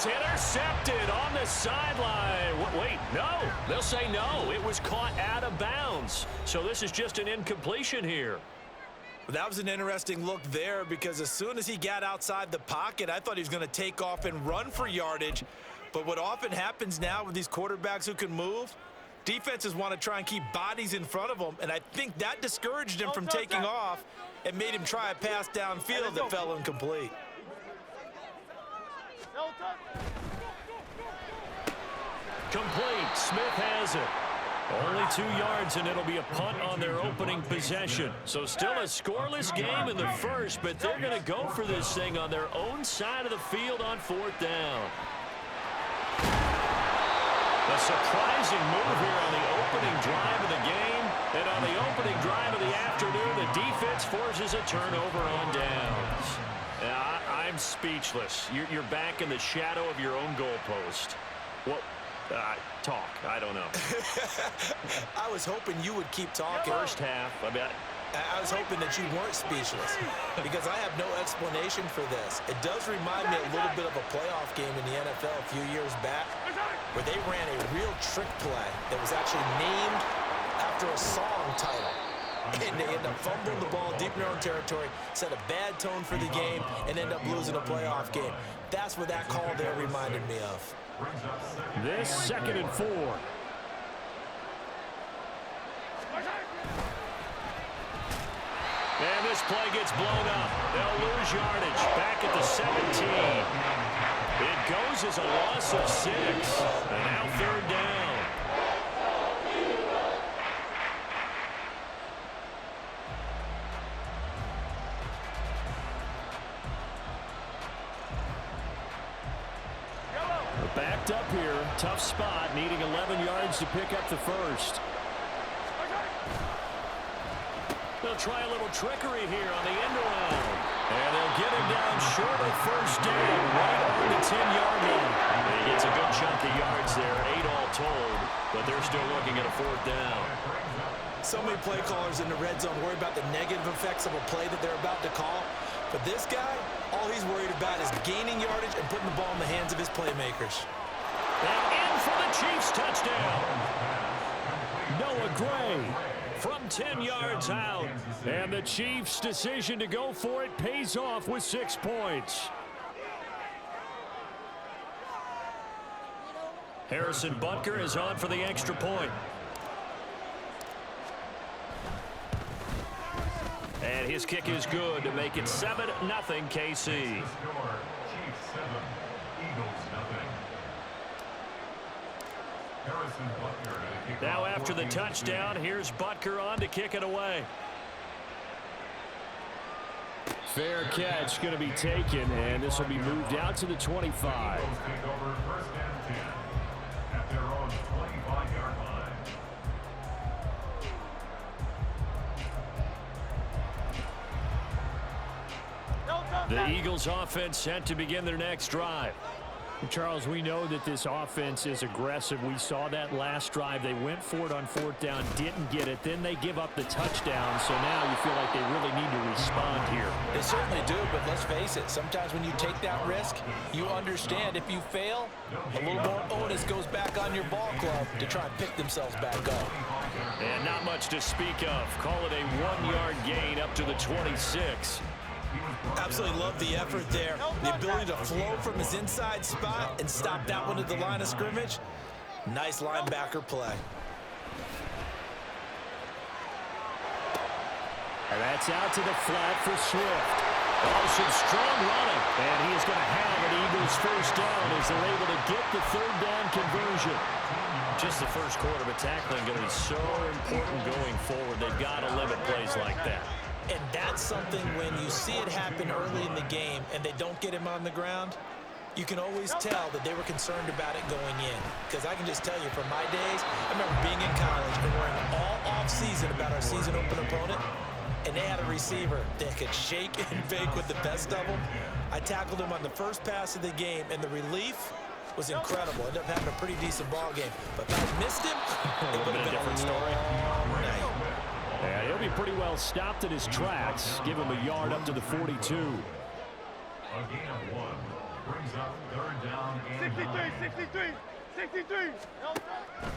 is intercepted on the sideline. Wait, no. They'll say no. It was caught out of bounds. So this is just an incompletion here. That was an interesting look there because as soon as he got outside the pocket, I thought he was going to take off and run for yardage. But what often happens now with these quarterbacks who can move, defenses want to try and keep bodies in front of them, and I think that discouraged him from taking off and made him try a pass downfield that fell incomplete. Complete. Smith has it. Only 2 yards, and it'll be a punt on their opening possession. So still a scoreless game in the first, but they're going to go for this thing on their own side of the field on 4th down. A surprising move here on the opening drive of the game. And on the opening drive of the afternoon, the defense forces a turnover on downs. I'm speechless. You're back in the shadow of your own goalpost. What? Talk. I don't know. I was hoping you would keep talking. First half, I was hoping that you weren't speechless because I have no explanation for this. It does remind me a little bit of a playoff game in the NFL a few years back where they ran a real trick play that was actually named after a song title. And they end up fumbling the ball deep in their own territory, set a bad tone for the game, and end up losing a playoff game. That's what that call there reminded me of. This 2nd and 4. And this play gets blown up. They'll lose yardage. Back at the 17. It goes as a loss of 6. And now 3rd down. Backed up here. Tough spot. Needing 11 yards to pick up the first. They'll try a little trickery here on the end around. And they'll get him down short of 1st down, right on the 10-yard line. And he gets a good chunk of yards there, 8 all told, but they're still looking at a 4th down. So many play callers in the red zone worry about the negative effects of a play that they're about to call. But this guy, all he's worried about is gaining yardage and putting the ball in the hands of his playmakers. And in for the Chiefs touchdown. Noah Gray from 10 yards out. And the Chiefs' decision to go for it pays off with 6 points. Harrison Butker is on for the extra point. And his kick is good to make it 7-0 KC. Now after the touchdown, here's Butker on to kick it away. Fair catch going to be taken, and this will be moved out to the 25. The Eagles offense set to begin their next drive. Charles, we know that this offense is aggressive. We saw that last drive. They went for it on 4th down, didn't get it. Then they give up the touchdown. So now you feel like they really need to respond here. They certainly do, but let's face it. Sometimes when you take that risk, you understand if you fail, a little more onus goes back on your ball club to try and pick themselves back up. And not much to speak of. Call it a 1-yard gain up to the 26. Absolutely love the effort there. The ability to flow from his inside spot and stop that one at the line of scrimmage. Nice linebacker play. And that's out to the flat for Swift. Oh, some strong running. And he is going to have an Eagles 1st down as they're able to get the 3rd down conversion. Just the first quarter, but tackling going to be so important going forward. They've got to limit plays like that. And that's something when you see it happen early in the game and they don't get him on the ground, you can always tell that they were concerned about it going in. Because I can just tell you from my days, I remember being in college and worrying all off-season about our season open opponent, and they had a receiver that could shake and bake with the best of them. I tackled him on the first pass of the game, and the relief was incredible. Ended up having a pretty decent ball game. But if I missed him, it would have been a different story. Yeah, he'll be pretty well stopped in his tracks. Give him a yard up to the 42.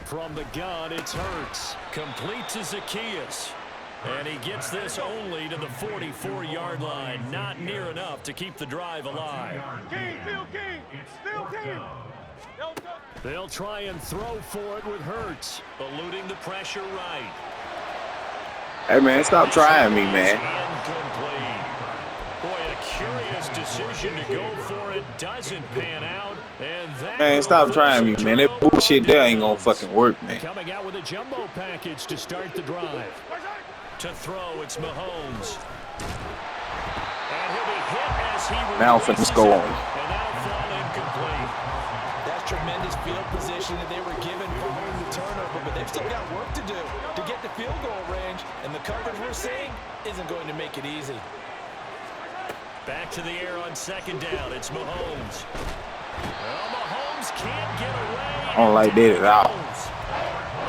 From the gun, it's Hurts. Complete to Zacchaeus. And he gets this only to the 44-yard line. Not near enough to keep the drive alive. They'll try and throw for it with Hurts. Eluding the pressure right. Hey, man, stop trying me, man. Incomplete. Boy, a curious decision to go for it. Doesn't pan out. And that Man, stop trying me, man. That bullshit there ain't gonna fucking work, man. Coming out with a jumbo package to start the drive. To throw, it's Mahomes. And he'll be hit as he Now for this go on. And that'll fall incomplete. That's tremendous field position that they were given following the turnover, but they've still got work to do to get the field goal range, and the coverage we're seeing isn't going to make it easy. Back to the air on second down. It's Mahomes. Well, Mahomes can't get away. I don't like that at all.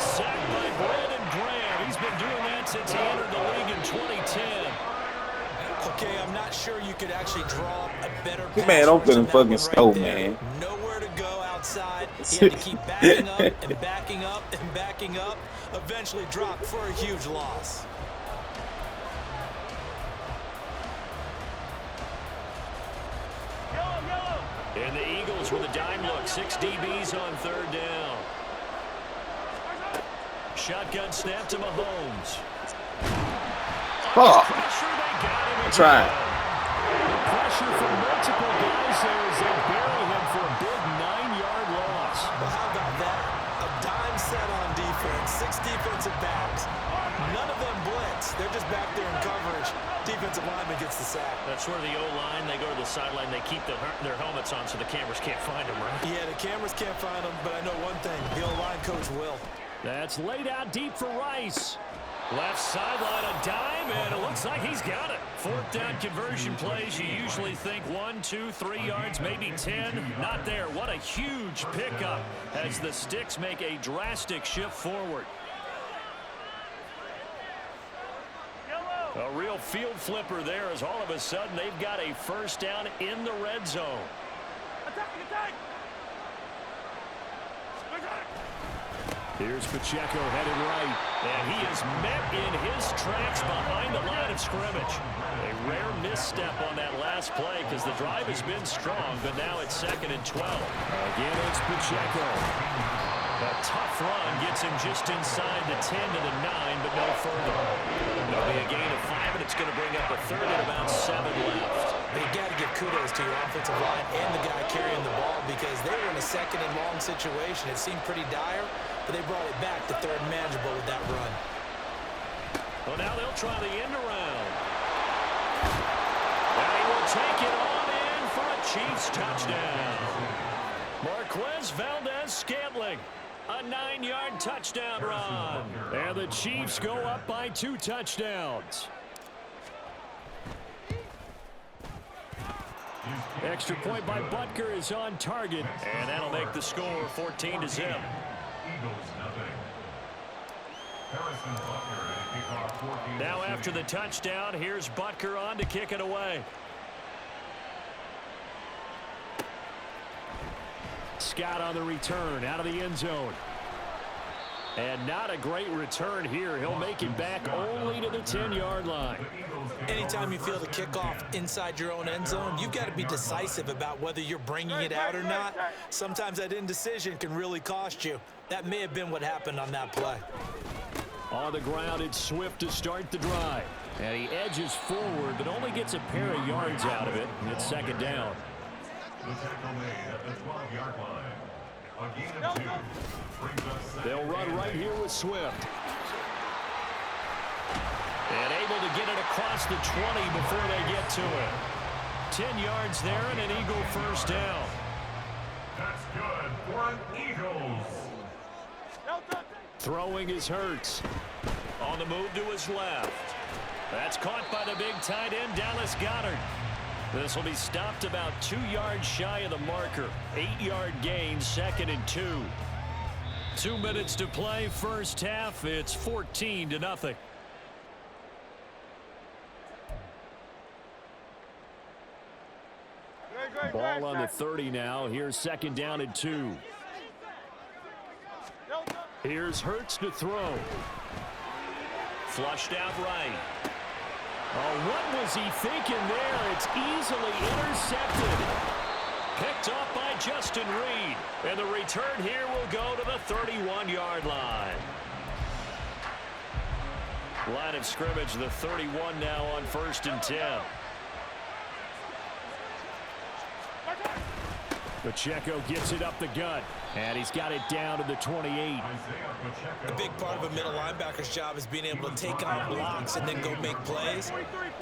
Sacked by Brandon Graham. He's been doing that since he entered the league in 2010. Okay, I'm not sure you could actually draw a better pass. Man, don't rush put him than that fucking one slow, there. man. Nowhere to go outside. He had to keep backing up and backing up and backing up. Eventually dropped for a huge loss. And the Eagles with a dime look. 6 DBs on third down. Shotgun snap to Mahomes. Fuck. Pressure, they got him. I'm trying. Pressure from multiple guys there as they bury him for a big 9-yard loss. Well, how about that? A dime set on defense. 6 defensive backs. None of them blitz. They're just back there in coverage. Defensive lineman gets the sack. That's where the O-line, they go to the sideline, they keep their helmets on so the cameras can't find them, right? Yeah, the cameras can't find them, but I know one thing. The O-line coach will. That's laid out deep for Rice. Left sideline, a dime, and it looks like he's got it. Fourth down conversion plays, you usually think 1, 2, 3 yards, maybe 10. Not there. What a huge pickup as the Sticks make a drastic shift forward. A real field flipper there as all of a sudden they've got a first down in the red zone. Here's Pacheco headed right, and he is met in his tracks behind the line of scrimmage. A rare misstep on that last play because the drive has been strong, but now it's 2nd and 12. Again, it's Pacheco. A tough run gets him just inside the 10 to the 9, but no further. It'll be a gain of 5, and it's going to bring up a third and about 7 left. But you got to give kudos to your offensive line and the guy carrying the ball because they were in a 2nd and long situation. It seemed pretty dire, but they brought it back to 3rd and manageable with that run. Well, now they'll try the end around. And he will take it on in for a Chiefs touchdown. Marquez Valdez-Scantling. A 9-yard touchdown run. And the Chiefs go up by 2 touchdowns. Extra point by Butker is on target. And that'll make the score 14-0. Now after the touchdown, here's Butker on to kick it away. Scott on the return out of the end zone. And not a great return here. He'll make it back only to the 10-yard line. Anytime you feel the kickoff inside your own end zone, you've got to be decisive about whether you're bringing it out or not. Sometimes that indecision can really cost you. That may have been what happened on that play. On the ground, it's Swift to start the drive. And he edges forward, but only gets a pair of yards out of it. And it's 2nd down. They'll run right here with Swift. And able to get it across the 20 before they get to it. 10 yards there and an Eagle first down. That's good for an Eagles. Throwing is Hurts. On the move to his left. That's caught by the big tight end, Dallas Goedert. This will be stopped about 2 yards shy of the marker. 8-yard gain, 2nd and 2. 2 minutes to play, first half. It's 14-0. Ball on the 30 now. Here's 2nd down and 2. Here's Hurts to throw. Flushed out right. Oh, what was he thinking there? It's easily intercepted. Picked off by Justin Reed. And the return here will go to the 31-yard line. Line of scrimmage, the 31 now on 1st and 10. Pacheco gets it up the gut, and he's got it down to the 28. A big part of a middle linebacker's job is being able to take on blocks and then go make plays.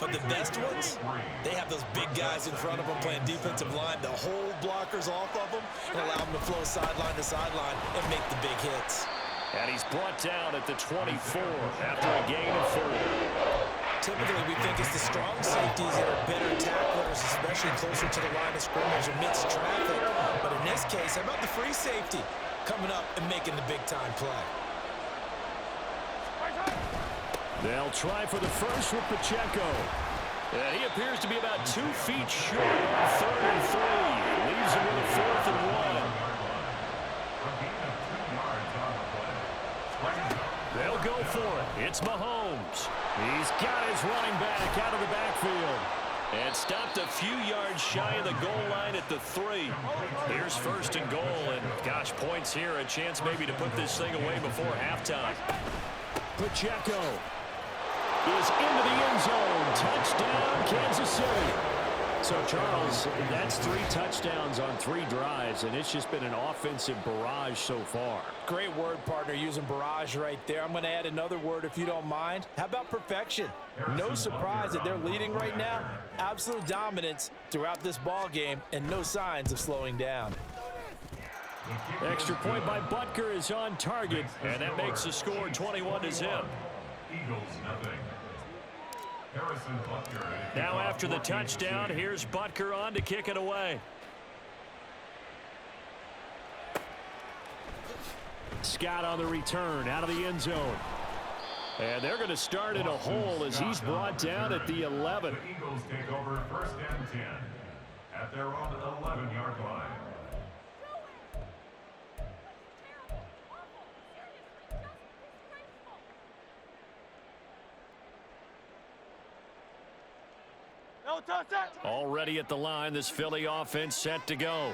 But the best ones, they have those big guys in front of them playing defensive line to hold blockers off of them and allow them to flow sideline to sideline and make the big hits. And he's brought down at the 24 after a gain of 4. Typically, we think it's the strong safeties that are better tacklers, especially closer to the line of scrimmage amidst traffic. But in this case, how about the free safety coming up and making the big-time play? They'll try for the first with Pacheco. And he appears to be about 2 feet short on 3rd and 3. Leaves him with a 4th and 1. They'll go for it. It's Mahomes. He's got his running back out of the backfield. And stopped a few yards shy of the goal line at the 3. Here's 1st and goal. And, gosh, points here. A chance maybe to put this thing away before halftime. Pacheco is into the end zone. Touchdown, Kansas City. So, Charles, that's 3 touchdowns on 3 drives, and it's just been an offensive barrage so far. Great word, partner, using barrage right there. I'm going to add another word if you don't mind. How about perfection? No surprise that they're leading right now. Absolute dominance throughout this ball game and no signs of slowing down. Extra point by Butker is on target, and that makes the score 21-0. Eagles nothing. Now after the touchdown, here's Butker on to kick it away. Scott on the return out of the end zone. And they're going to start in a hole as he's brought down at the 11. The Eagles take over 1st and 10 at their own 11-yard line. Already at the line, this Philly offense set to go.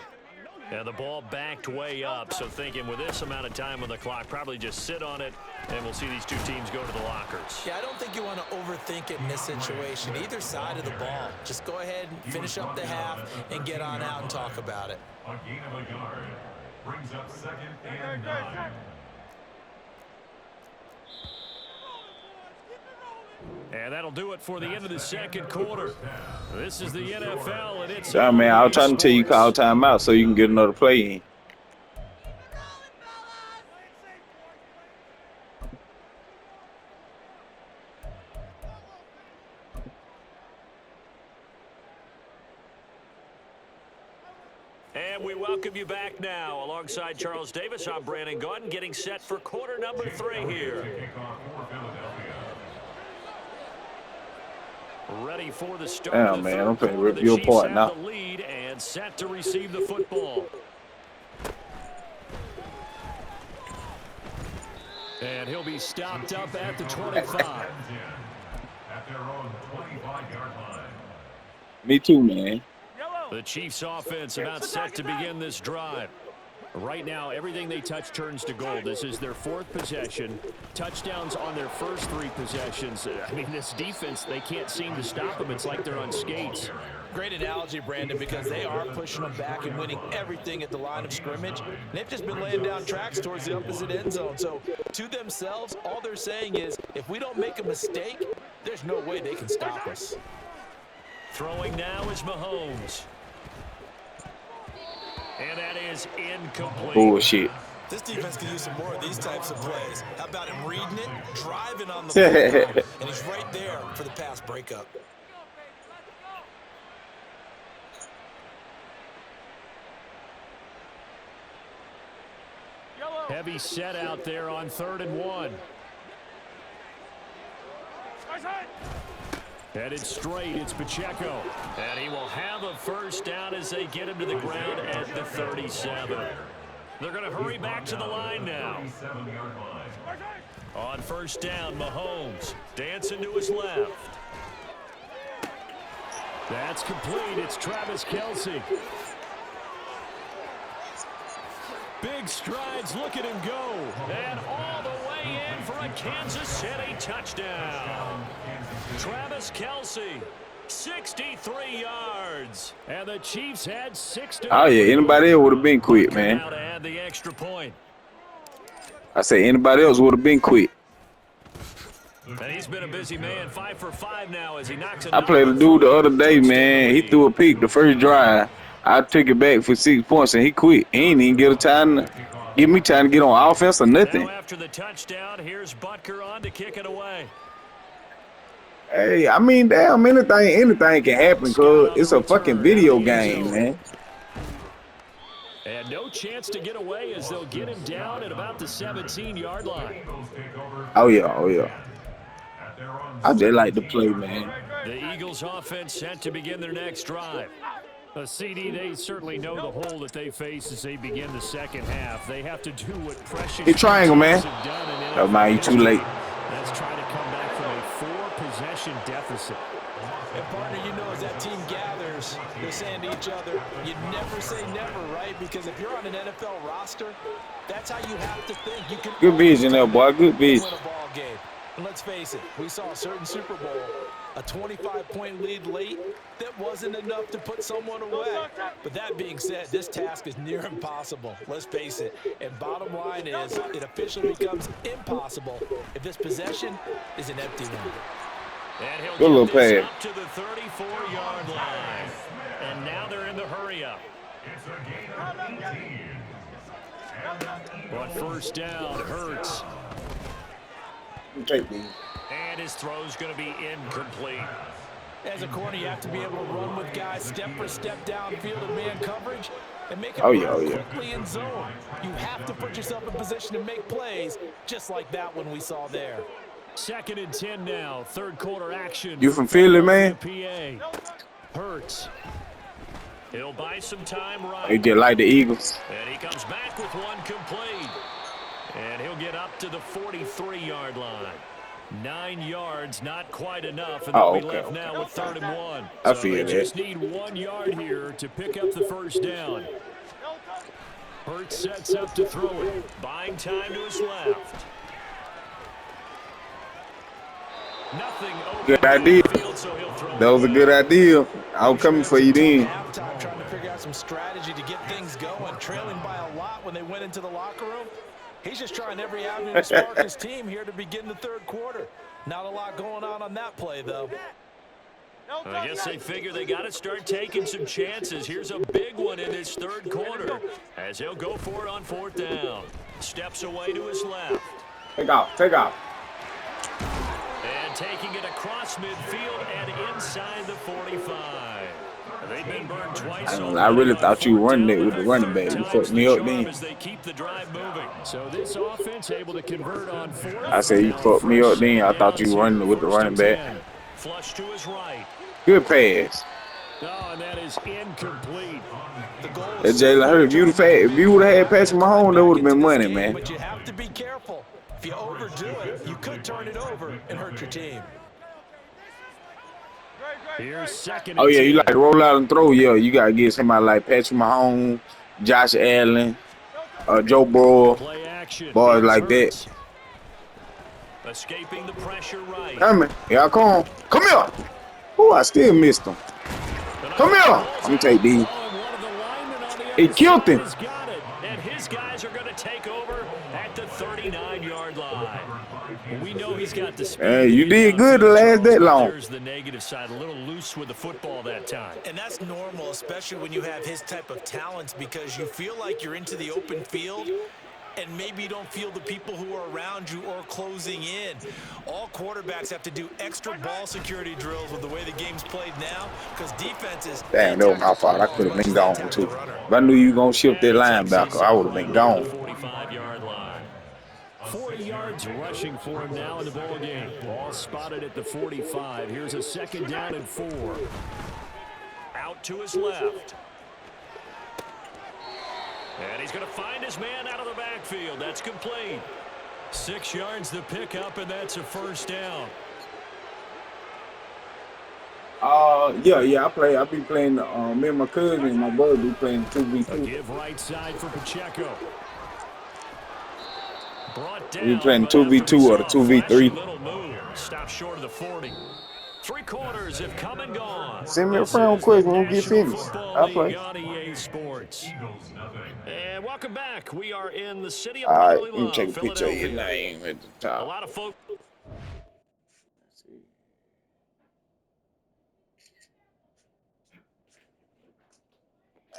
And the ball backed way up, so thinking with this amount of time on the clock, probably just sit on it, and we'll see these 2 teams go to the lockers. Yeah, I don't think you want to overthink it in this situation. Either side of the ball. Just go ahead and finish up the half and get on out and talk about it. A gain of a yard brings up 2nd and 9. And that'll do it for the end of the 2nd quarter. This is the NFL, and it's... Yeah, man, I was trying to tell you call timeout so you can get another play in. And we welcome you back now. Alongside Charles Davis, I'm Brandon Gordon, getting set for quarter number 3 here. Ready for the start. Damn, man, I'm finna rip you apart now. The lead and set to receive the football. And he'll be stopped up at the 25. At their own 25-yard line. Me too, man. The Chiefs offense about set to begin this drive. Right now, everything they touch turns to gold. This is their 4th possession. Touchdowns on their first 3 possessions. I mean, this defense, they can't seem to stop them. It's like they're on skates. Great analogy, Brandon, because they are pushing them back and winning everything at the line of scrimmage. And they've just been laying down tracks towards the opposite end zone. So, to themselves, all they're saying is, if we don't make a mistake, there's no way they can stop us. Throwing now is Mahomes. And that is incomplete. Bullshit. This defense can use some more of these types of plays. How about him reading it, driving on the football, and he's right there for the pass breakup. Heavy set out there on 3rd and 1. Headed straight, it's Pacheco. And he will have of a first down as they get him to the ground at the 37. They're going to hurry back to the line now. On first down, Mahomes dancing to his left. That's complete. It's Travis Kelce. Big strides. Look at him go. And all the way in for a Kansas City touchdown. Travis Kelce, 63 yards. And the Chiefs had 6 to Oh, yeah. Anybody else would have been quick, man. Now to add the extra point. I say anybody else would have been quick. And he's been a busy man. 5 for 5 now as he knocks it. I played a dude the other day, man. He threw a pick the first drive. I took it back for 6 points, and he quit. He ain't even get a time to give me time to get on offense or nothing. Now after the touchdown, here's Butker on to kick it away. Hey, I mean, damn, anything can happen because it's a fucking video game, man. And no chance to get away as they'll get him down at about the 17-yard line. Oh, yeah, oh, yeah. I just like to play, man. The Eagles offense set to begin their next drive. A CD, they certainly know the hole that they face as they begin the second half. They have to do what pressure. Hey, triangle, man. Oh, man, you too late. Let's try to come back from a 4-possession deficit. And partner, you know, as that team gathers, they're saying to each other, you never say never, right? Because if you're on an NFL roster, that's how you have to think. You can Good vision there, boy. Good vision. win a ball game. And let's face it, we saw a certain Super Bowl, a 25-point lead late that wasn't enough to put someone away. But that being said, this task is near impossible. Let's face it. And bottom line is, it officially becomes impossible if this possession is an empty one. And he'll Good little get this pass. up to the 34-yard line. And now they're in the hurry-up. On first down, Hurts. Take these. And his throw's going to be incomplete. As a corner, you have to be able to run with guys step for step downfield in man coverage and make it quickly in zone. You have to put yourself in position to make plays, just like that one we saw there. 2nd and 10 now. Third quarter action. You from Philly, man? PA. Hurts. He'll buy some time right. They just like the Eagles. And he comes back with one complete. And he'll get up to the 43-yard line. 9 yards, not quite enough, and they'll be left now with 3rd and 1. I so feel they that. just need 1 yard here to pick up the first down. Hurts sets up to throw it. Buying time to his left. Nothing open. Good idea. Field, so he'll throw That was a good idea. I'm coming for you then. Halftime, trying to figure out some strategy to get things going, trailing by a lot when they went into the locker room. He's just trying every avenue to spark his team here to begin the third quarter. Not a lot going on that play, though. I guess they figure they got to start taking some chances. Here's a big one in this third quarter as he'll go for it on 4th down. Steps away to his left. Take off. Take off. And taking it across midfield and inside the 45. They've been burned twice. I really thought you were running it with the running back. You fucked me up then. As they keep the drive moving. So this offense able to convert on 4th. I said you fucked me up then. I thought you were running it with the running back. Flush to his right. Good pass. Oh, and that is incomplete. That Jalen Hurts. If you would have had Patrick Mahomes, that would have been money, man. But you have to be careful. If you overdo it, you could turn it over and hurt your team. Here's 2nd and Oh, yeah, you 10. like to roll out and throw. Yeah, you got to get somebody like Patrick Mahomes, Josh Allen, Joe Burrow, Play action. boys like that. Escaping the pressure right. Coming. Here I come. Come here. Oh, I still missed him. Come here. I'm going to take these. He killed him. He's got it, and his guys are going to take over at the 39-yard line. We know he's got the speed. Hey, you did good to last that long. There's the negative side, a little loose with the football that time. And that's normal, especially when you have his type of talents, because you feel like you're into the open field and maybe you don't feel the people who are around you or closing in. All quarterbacks have to do extra ball security drills with the way the game's played now, because defenses... Damn, that was my fault. I could have been gone, too. If I knew you were going to shift that linebacker, I would have been gone. 45-yard line. 40 yards rushing for him now in the ball game. Ball spotted at the 45. Here's a 2nd down and 4. Out to his left. And he's going to find his man out of the backfield. That's complete. 6 yards the pickup, and that's a first down. Yeah, I be playing, me and my cousin and my brother be playing 2v2. A give right side for Pacheco. Brought down, We playing 2v2 or the 2v3. little move. Stop short of the 40. 3 quarters have come and gone. Send me a friend request when we get finished. I'll play. On EA Sports. And welcome back. We are in the city of Alright, brotherly let me love, take a picture of your Philadelphia. name at the A top. lot of folks.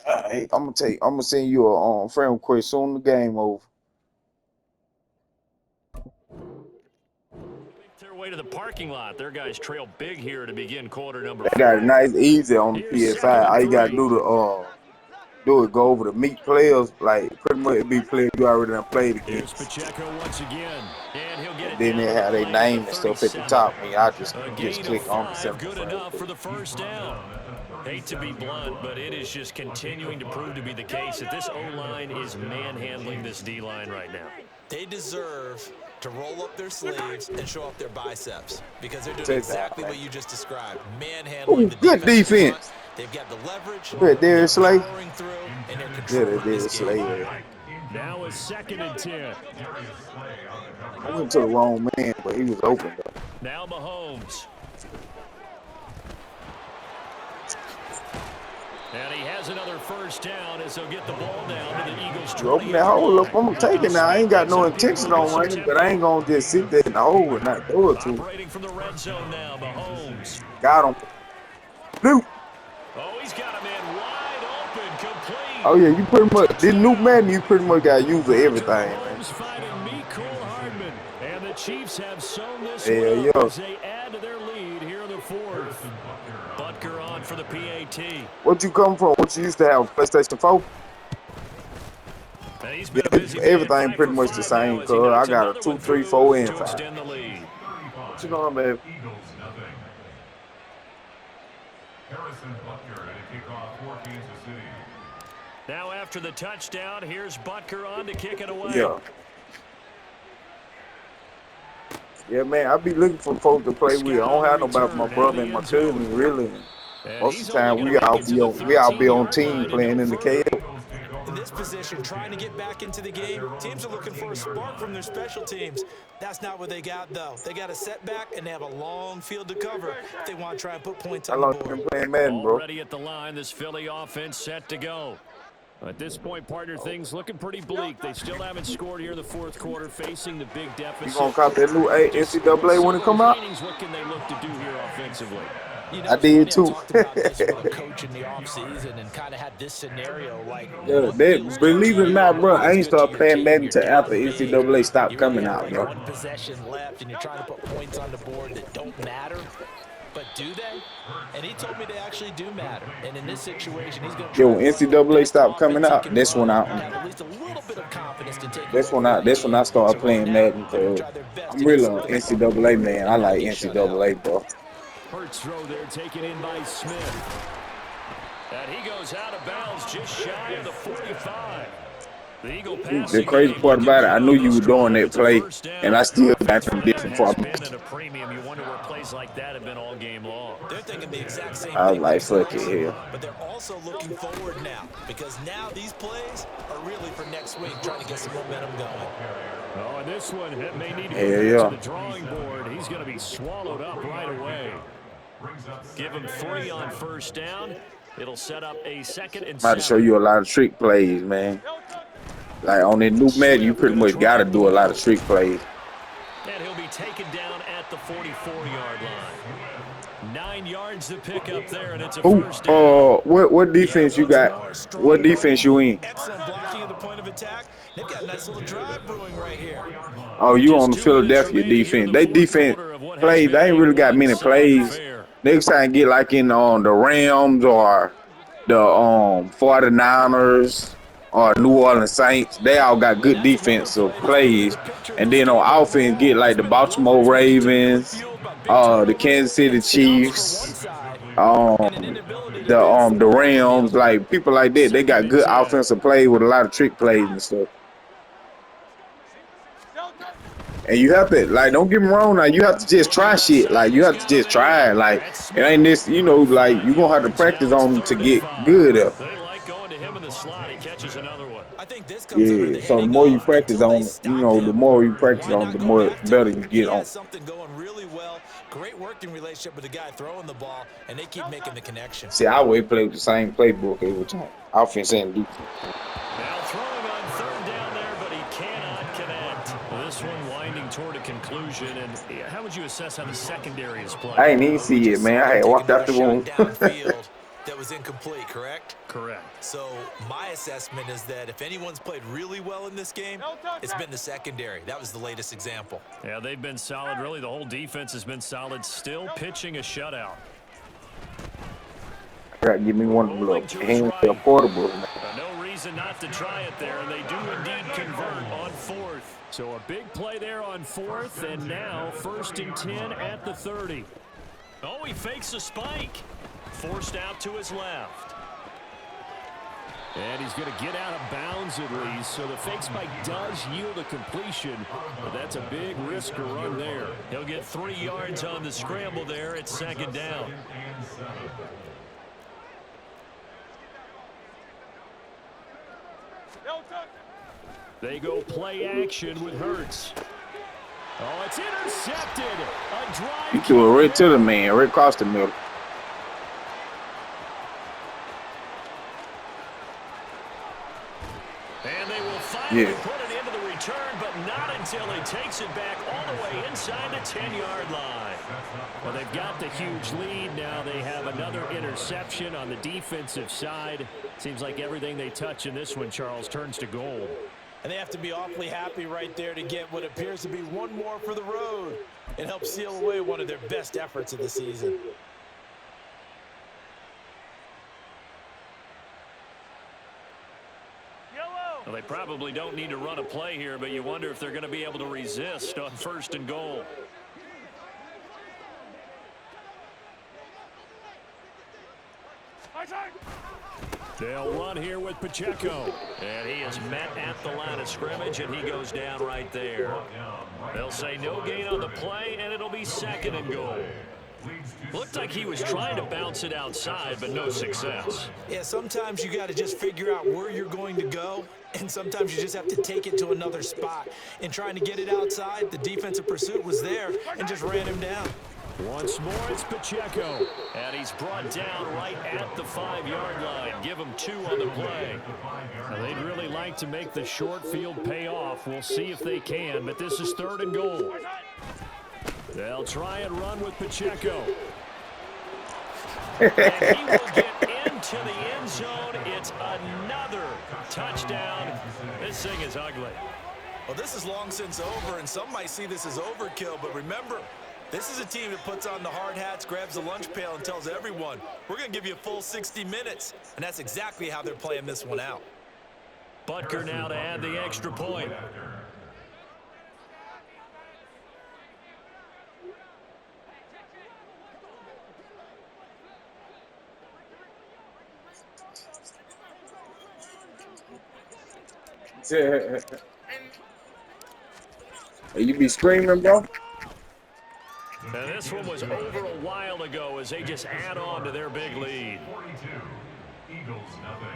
Alright, I'm gonna send you a friend request soon the game over. Their way to the parking lot. Their guys trail big here to begin quarter number They 4. got it nice, easy on the Here's PS5. All you gotta 2nd and 3. do it go over the meet players, like pretty much it be players you already done played Here's against. Pacheco once again. And he'll get it Then down they to have the their line name at and the stuff at the 37. top, and y'all just A just gain click of on the 5, good simple enough for the first down. Hate to be blunt, but it is just continuing to prove to be the case that this O-line is manhandling this D-line right now. They deserve to roll up their sleeves and show off their biceps because they're doing exactly what you just described. Manhandling the good defense. They've got the leverage. Good, Darius Slay. Powering through, and they're Yeah, controlling they did this Slay. game. Yeah. Now is 2nd and 10. I went to the wrong man, but he was open though. Now Mahomes. And he has another first down as they'll get the ball down to the Eagles. You open that hole up, I'm gonna take it now. I ain't got no intention on running, but I ain't gonna just sit there in the hole and not throw it to him. Operating from the red zone now, Mahomes. Got him. Blue. Oh, he's got a man wide open, complete. Oh yeah, you pretty much this new Madden, you pretty much got use of everything, man. Mahomes finding Mecole Hardman. And the Chiefs have sewn this Hell one yeah. up as they add to their lead here in the 4th. Butker on for the PAT. What you come from? What you used to have? PlayStation 4? And he's been a busy man. Everything 5 pretty for much the 5 same, now as he cuz I knocks got a another 2, one 3, through 4, and to 5. extend the lead. What you doing, baby? Eagles nothing. Harrison Butker at a kickoff for Kansas City. Now after the touchdown, here's Butker on to kick it away. Yeah. Yeah, man, I be looking for folks to play with. I don't have nobody but my brother and my cousin, really. Most of the time, we all be on team playing in the KL. In this position, trying to get back into the game, teams are looking for a spark from their special teams. That's not what they got, though. They got a setback, and they have a long field to cover if they want to try and put points How on the long you board. been playing Madden, bro? Already at the line, this Philly offense set to go. At this point, partner, things looking pretty bleak. They still haven't scored here in the 4th quarter, facing the big deficit. You gonna cop that new NCAA when it come out? What can they look to do here offensively? You know, I did Tony, too. talked about this with a coach in the offseason and kind of had this scenario like. Yeah, believe it or not, bro, I ain't start playing Madden until after NCAA stopped coming out, bro. One possession left, and you're trying to put points on the board that don't matter. But do they? And he told me they actually do matter. And in this situation, he's going to. Yo, when NCAA stopped coming out, that's when I. Have at least a little bit of confidence to take. That's when I started playing Madden. Cause I'm really an NCAA man. I like NCAA, bro. Hurts throw there taken in by Smith. And he goes out of bounds just shy of the 45. The Eagle The crazy part about it, I knew you were doing that play, and I still got some different for me. At a premium, you wonder where plays like that have been all game long. They're thinking the exact same I was thing. like, fuck it here. But they're also looking forward now because now these plays are really for next week, trying to get some momentum going. Oh, and this one may need to Hell go yeah. to the drawing board. He's going to be swallowed up right away. Give him 3 on first down. It'll set up a 2nd and 7. I'm about to show you a lot of trick plays, man. Like on that new Madden, you pretty much got to do a lot of trick plays. And he'll be taken down at the 44-yard line. 9 yards to pick up there, and it's a first down. What defense you got? What defense you in? Excellent blocking at the point of attack. They've got a nice little drive brewing right here. Oh, you on the Philadelphia defense. They defense plays, they ain't really got many plays. Next time get like in on the Rams or the 49ers or New Orleans Saints. They all got good defensive plays. And then on offense get like the Baltimore Ravens, the Kansas City Chiefs, And an inability to the move the forward on the Rams, other. like people like that, they Second got and good 10. offensive plays with a lot of trick plays and stuff. And you have to, like, don't get me wrong now, you have to just try shit. Like, you have to just try it. Like, it ain't this, you know, like, you're gonna have to practice on them to get good at. They like going to him in the slot. He catches another one. I think this comes under Yeah. the So the heading more you of practice until they on, you stop know, the him. more you practice Why on, not the go more back to better him? you He get on. has something going really well. Great working relationship with the guy throwing the ball, and they keep making the connection. See, I always play with the same playbook every time, offense and defense. Now throwing on third down there, but he cannot connect. Well, this one winding toward a conclusion. And how would you assess how the secondary is playing? I ain't even Well, we see it, just man. saw I them had take walked out another the shot room. downfield that was incomplete, correct? Correct. So my assessment is that if anyone's played really well in this game, it's been the secondary. That was the latest example. Yeah, they've been solid. Really, the whole defense has been solid. Still pitching a shutout. I gotta give me one of them Rolling little to his handheld right. portables, man. No reason not to try it there, and they do indeed convert on fourth. So a big play there on fourth, and now 1st and 10 at the 30. Oh, he fakes a spike. Forced out to his left. And he's going to get out of bounds at least, so the fake spike does yield a completion, but that's a big risk to run there. He'll get 3 yards on the scramble there at 2nd down. They go play action with Hurts. Oh, it's intercepted. A drive. He threw it right to the man, right across the middle. And they will finally Yeah. put it into the return, but not until he takes it back all the way inside the 10-yard line. Well, they've got the huge lead. Now they have another interception on the defensive side. Seems like everything they touch in this one, Charles, turns to gold. And they have to be awfully happy right there to get what appears to be one more for the road. It helps seal away one of their best efforts of the season. Well, they probably don't need to run a play here, but you wonder if they're going to be able to resist on 1st and goal. They'll run here with Pacheco. And he is met at the line of scrimmage, and he goes down right there. They'll say no gain on the play, and it'll be 2nd and goal. Looked like he was trying to bounce it outside, but no success. Yeah, sometimes you got to just figure out where you're going to go, and sometimes you just have to take it to another spot. In trying to get it outside, the defensive pursuit was there and just ran him down. Once more, it's Pacheco. And he's brought down right at the 5-yard line. Give him 2 on the play. Now, they'd really like to make the short field pay off. We'll see if they can, but this is 3rd and goal. They'll try and run with Pacheco. And he will get into the end zone. It's another touchdown. This thing is ugly. Well, this is long since over, and some might see this as overkill, but remember, this is a team that puts on the hard hats, grabs the lunch pail, and tells everyone, we're going to give you a full 60 minutes. And that's exactly how they're playing this one out. Butker now to add the extra point. You be screaming, bro? Now this one was over a while ago as they just add on to their big lead. 42. Eagles nothing.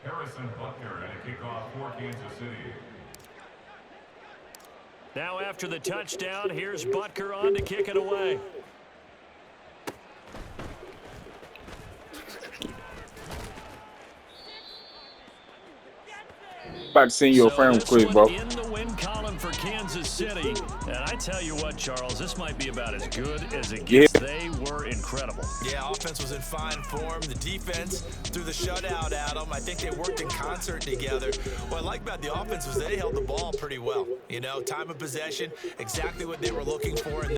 Harrison Butker and a kickoff for Kansas City. Now after the touchdown, here's Butker on to kick it away. About to send you a friend this quick, one bro. in the win column for Kansas City. And I tell you what, Charles, this might be about as good as it Yeah. gets. They were incredible. Yeah, offense was in fine form. The defense threw the shutout at them. I think they worked in concert together. What I like about the offense was they held the ball pretty well. You know, time of possession, exactly what they were looking for.